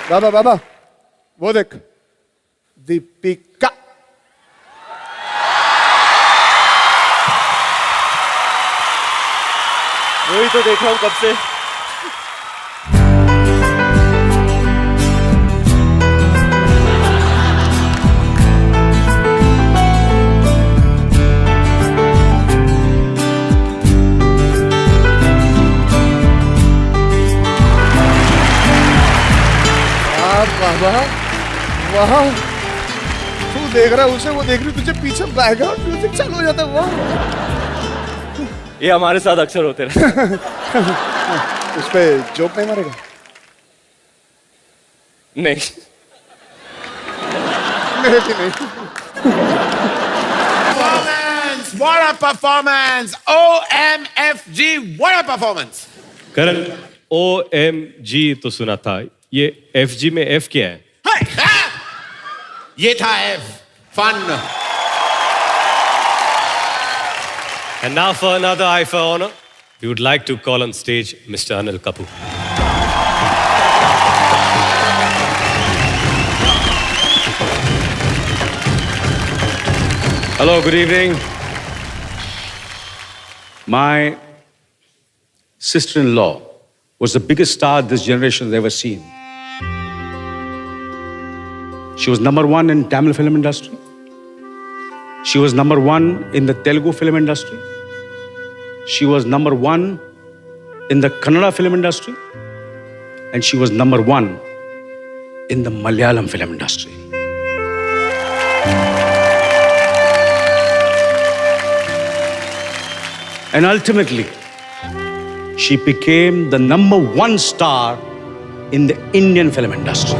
बाबा बाबा वो देख, दीपिका। वही तो देख रहा हूं कब से। बाबा वाह, तू देख रहा है उसे, वो देख रही तुझे, पीछे बैकग्राउंड म्यूजिक चालू हो जाता है। वाह, ये हमारे साथ अक्सर होते रहते। उस पे जोक नहीं मारेगा? नहीं नहीं। What a performance! OMFG, what a performance! Karan, OMG तो सुना था, ये FG में F क्या है? ये था F, fun. And now for another eye for honor, we would like to call on stage Mr. Anil Kapoor. Hello, good evening. My sister-in-law was the biggest star this generation has ever seen. She was number one in Tamil film industry. She was number one in the Telugu film industry. She was number one in the Kannada film industry. And she was number one in the Malayalam film industry. And ultimately, she became the number one star in the Indian film industry.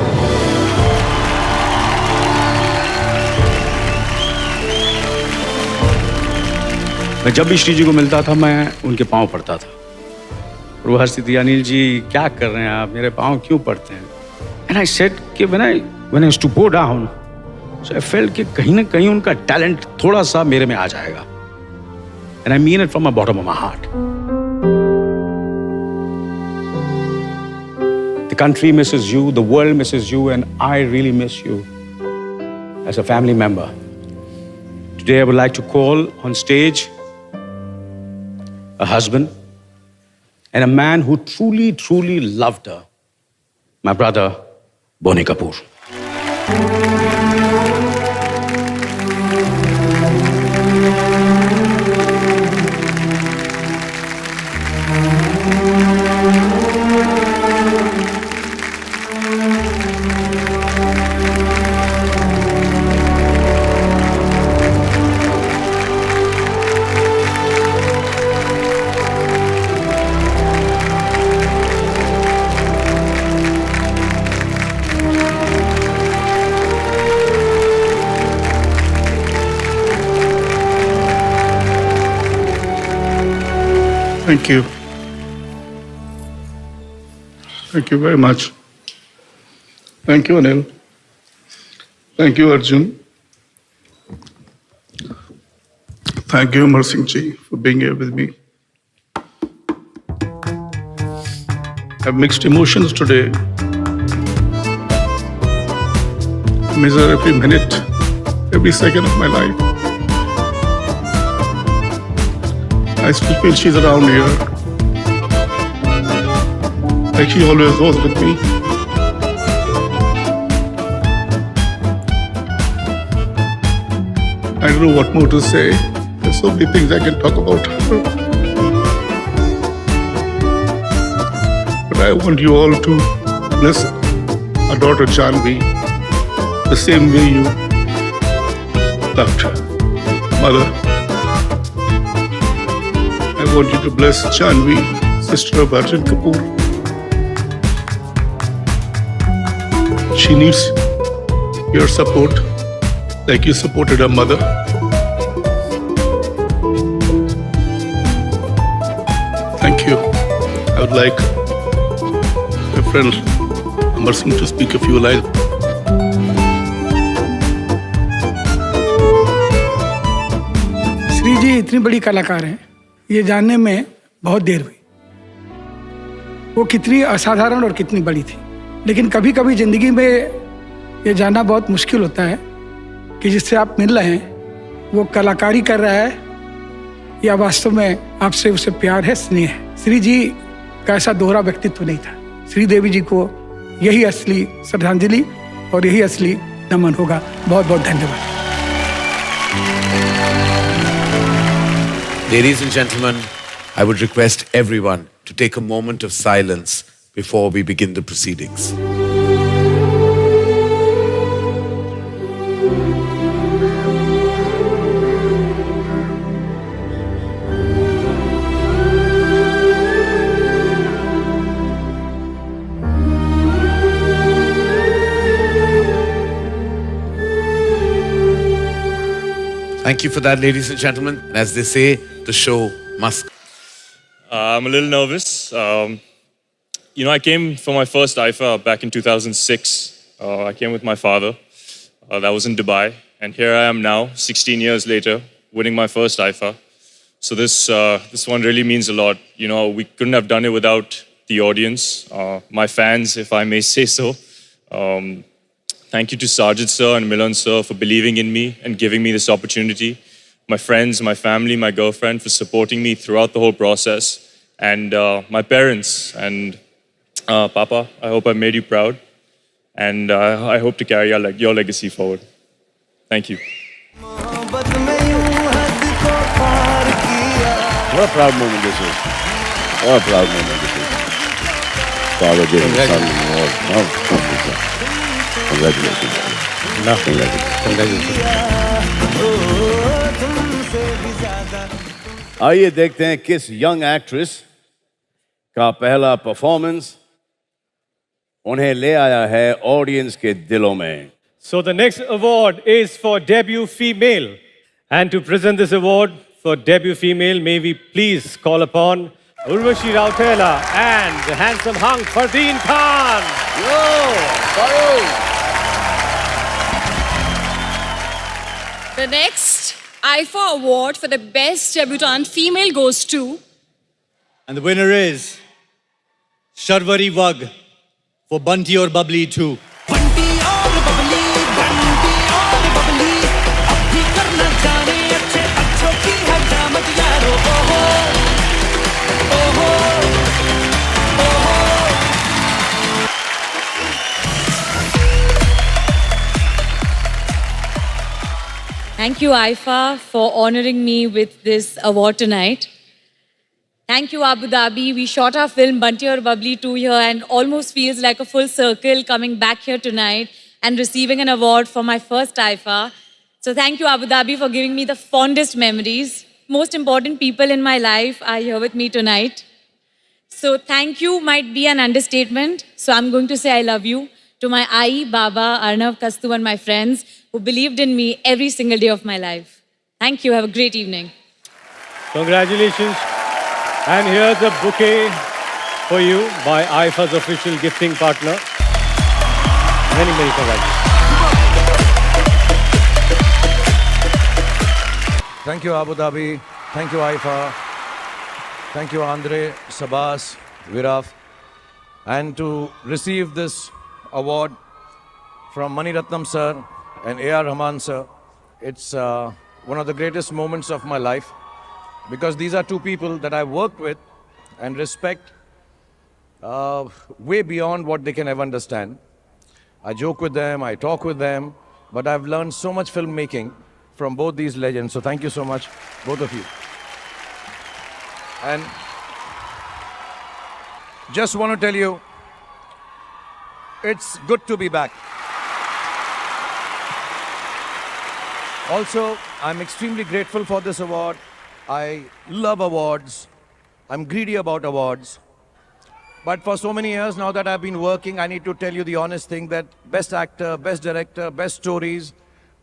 मैं जब भी श्री जी को मिलता था, मैं उनके पाँव पड़ता था और वो हंसती थी, अनिल जी क्या कर रहे हैं आप, मेरे पाँव क्यों पड़ते हैं? And I said कि when I used to go down, so I felt कि कहीं ना कहीं उनका टैलेंट थोड़ा सा मेरे में आ जाएगा. And I mean it from the bottom of my heart. The country misses you, the world misses you, and I really miss you as a family member. Today I would like to call on stage a husband and a man who truly, truly loved her, my brother, Bonnie Kapoor. Thank you. Thank you very much. Thank you, Anil. Thank you, Arjun. Thank you, Amar Singh Ji, for being here with me. I have mixed emotions today. I measure every minute, every second of my life. I still feel she's around here, like she always was with me. I don't know what more to say. There's so many things I can talk about her. But I want you all to bless our daughter Janvi the same way you loved her mother. I want you to bless Janvi, sister of Arjun Kapoor. She needs your support like you supported her mother. Thank you. I would like my friend Amar Singh to speak a few lines. Shri जी इतनी बड़ी कलाकार हैं, ये जानने में बहुत देर हुई वो कितनी असाधारण और कितनी बड़ी थी। लेकिन कभी कभी ज़िंदगी में ये जानना बहुत मुश्किल होता है कि जिससे आप मिल रहे हैं वो कलाकारी कर रहा है या वास्तव में आपसे उसे प्यार है, स्नेह है। श्री जी का ऐसा दोहरा व्यक्तित्व नहीं था। श्रीदेवी जी को यही असली श्रद्धांजलि और यही असली नमन होगा। बहुत बहुत धन्यवाद। Ladies and gentlemen, I would request everyone to take a moment of silence before we begin the proceedings. Thank you for that, ladies and gentlemen. And as they say, the show must. I'm a little nervous. I came for my first IFA back in 2006. I came with my father. That was in Dubai. And here I am now, 16 years later, winning my first IFA. So this one really means a lot. We couldn't have done it without the audience, my fans, if I may say so. Thank you to Sajid sir and Milan sir for believing in me and giving me this opportunity. My friends, my family, my girlfriend for supporting me throughout the whole process. And my parents and Papa, I hope I made you proud. And I hope to carry your legacy forward. Thank you. What a proud moment this is. What a proud moment this is. Father giving his son an award. Congratulations. आइए देखते हैं किस young actress का पहला performance उन्हें ले आया है ऑडियंस के दिलों में. So the next award is for debut female. And to present this award for debut female, may we please call upon Urvashi Rautela and the handsome hunk Fardeen Khan. The next IFA award for the best debutante female goes to... And the winner is Sharvari Wag for Bunty Aur Bubbly 2. Thank you, IFA, for honoring me with this award tonight. Thank you, Abu Dhabi. We shot our film Bunty Aur Bubbly 2 here and almost feels like a full circle coming back here tonight and receiving an award for my first IFA. So thank you, Abu Dhabi, for giving me the fondest memories. Most important people in my life are here with me tonight. So thank you might be an understatement. So I'm going to say I love you to my Ai, Baba, Arnav, Kastu and my friends who believed in me every single day of my life. Thank you. Have a great evening. Congratulations. And here's a bouquet for you by IFA's official gifting partner. Many, many congratulations. Thank you, Abu Dhabi. Thank you, IFA. Thank you, Andre, Sabas, Viraf. And to receive this award from Mani Ratnam sir and A.R. Rahman sir, it's one of the greatest moments of my life because these are two people that I worked with and respect way beyond what they can ever understand. I joke with them, I talk with them, but I've learned so much filmmaking from both these legends. So thank you so much, both of you. And just want to tell you, it's good to be back. Also, I'm extremely grateful for this award. I love awards. I'm greedy about awards. But for so many years now that I've been working, I need to tell you the honest thing that best actor, best director, best stories,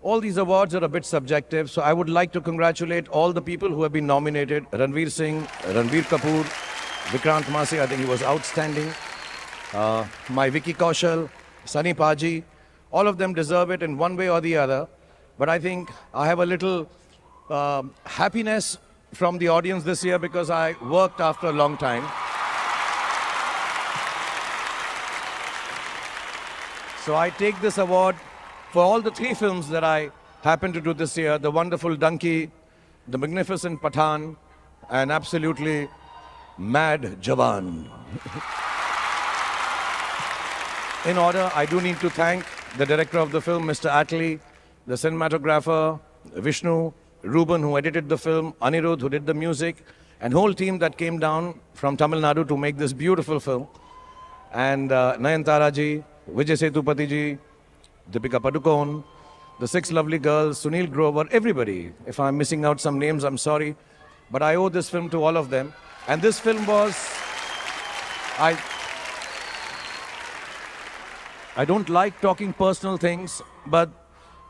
all these awards are a bit subjective. So I would like to congratulate all the people who have been nominated. Ranveer Singh, Ranveer Kapoor, Vikrant Massey, I think he was outstanding. My Vicky Kaushal, Sunny Paji, all of them deserve it in one way or the other. But I think I have a little happiness from the audience this year because I worked after a long time. So I take this award for all the 3 films that I happened to do this year, the wonderful Donkey, the magnificent Pathan, and absolutely mad Jawan. In order, I do need to thank the director of the film, Mr. Attlee, the cinematographer, Vishnu, Ruben, who edited the film, Anirudh, who did the music, and whole team that came down from Tamil Nadu to make this beautiful film. And Nayantara ji, Vijay Sethupathi ji, Deepika Padukone, the 6 lovely girls, Sunil Grover, everybody. If I'm missing out some names, I'm sorry. But I owe this film to all of them. And this film was... I don't like talking personal things, but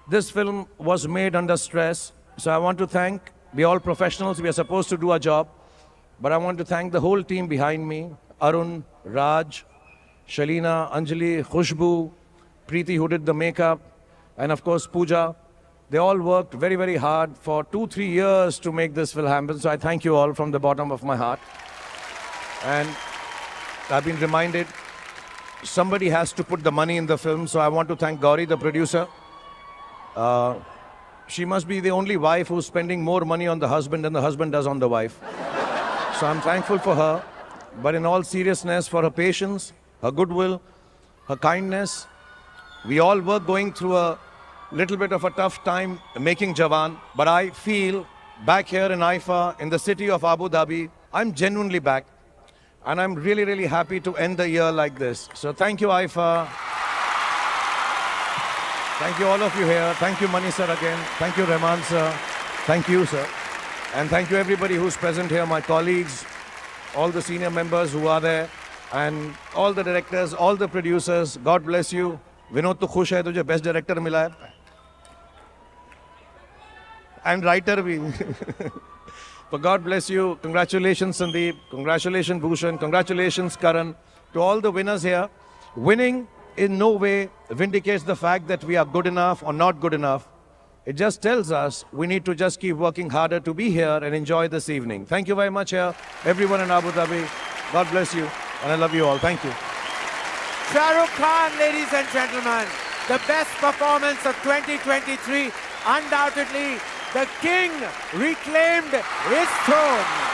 this film was made under stress. So I want to thank, we're all professionals, we are supposed to do our job. But I want to thank the whole team behind me, Arun, Raj, Shalina, Anjali, Khushbu, Preeti who did the makeup, and of course Pooja. They all worked very, very hard for 2-3 years to make this film happen. So I thank you all from the bottom of my heart. And I've been reminded, somebody has to put the money in the film. So I want to thank Gauri, the producer. She must be the only wife who's spending more money on the husband than the husband does on the wife. So I'm thankful for her. But in all seriousness, for her patience, her goodwill, her kindness. We all were going through a little bit of a tough time making Jawan. But I feel back here in Haifa, in the city of Abu Dhabi, I'm genuinely back. And I'm really, really happy to end the year like this. So thank you, Haifa. Thank you, all of you here. Thank you, Mani sir again. Thank you, Rahman sir. Thank you, sir. And thank you, everybody who's present here, my colleagues, all the senior members who are there, and all the directors, all the producers. God bless you. Vinod to khush hai, tujhe best director mila hai. And writer bhi. But God bless you. Congratulations, Sandeep. Congratulations, Bhushan. Congratulations, Karan. To all the winners here, winning in no way vindicates the fact that we are good enough or not good enough. It just tells us we need to just keep working harder to be here and enjoy this evening. Thank you very much here, everyone in Abu Dhabi. God bless you, and I love you all. Thank you. Shah Rukh Khan, ladies and gentlemen, the best performance of 2023, undoubtedly, the king reclaimed his throne.